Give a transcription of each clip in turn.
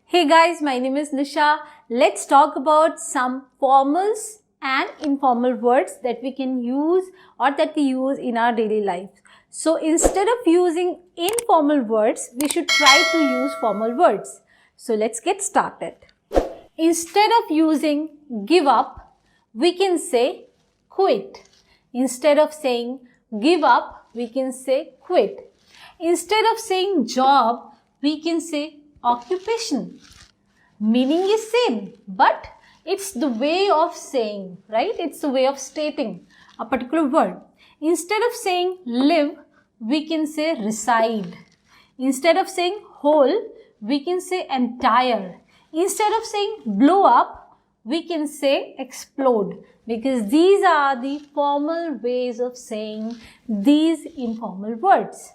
Hey guys, my name is Nisha. Let's talk about some formals and informal words that we can use or that we use in our daily life. So instead of using informal words, we should try to use formal words. So let's get started. Instead of using give up, we can say quit. Instead of saying give up, we can say quit. Instead of saying job, we can say occupation. Meaning is same, but it's the way of saying, right? It's the way of stating a particular word. Instead of saying live, we can say reside. Instead of saying whole, we can say entire. Instead of saying blow up, we can say explode, because these are the formal ways of saying these informal words.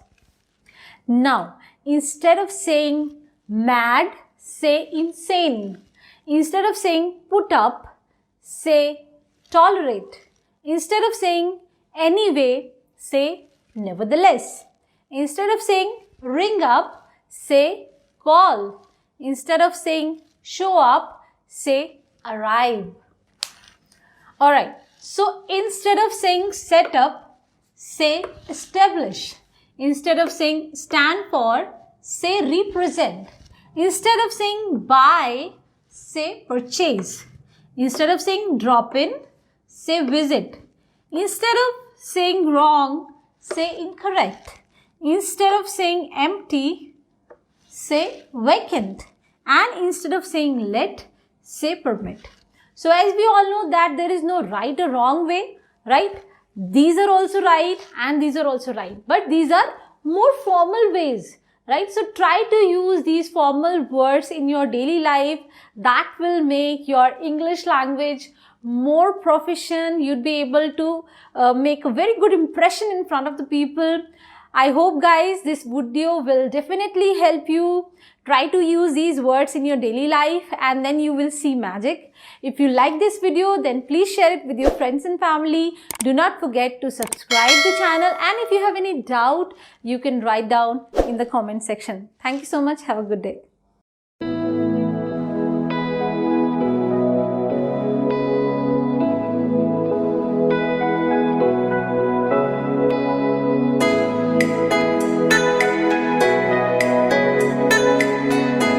Now, instead of saying mad, say insane. Instead of saying put up, say tolerate. Instead of saying anyway, say nevertheless. Instead of saying ring up, say call. Instead of saying show up, say arrive. Alright, so instead of saying set up, say establish. Instead of saying stand for, say represent. Instead of saying buy, say purchase. Instead of saying drop in, say visit. Instead of saying wrong, say incorrect. Instead of saying empty, say vacant. And instead of saying let, say permit. So as we all know that there is no right or wrong way, right? These are also right and these are also right. But these are more formal ways, right? So try to use these formal words in your daily life. That will make your English language more proficient. You'd be able to make a very good impression in front of the people. I hope guys this video will definitely help you. Try to use these words in your daily life and then you will see magic. If you like this video, then please share it with your friends and family. Do not forget to subscribe to the channel, and if you have any doubt, you can write down in the comment section. Thank you so much. Have a good day.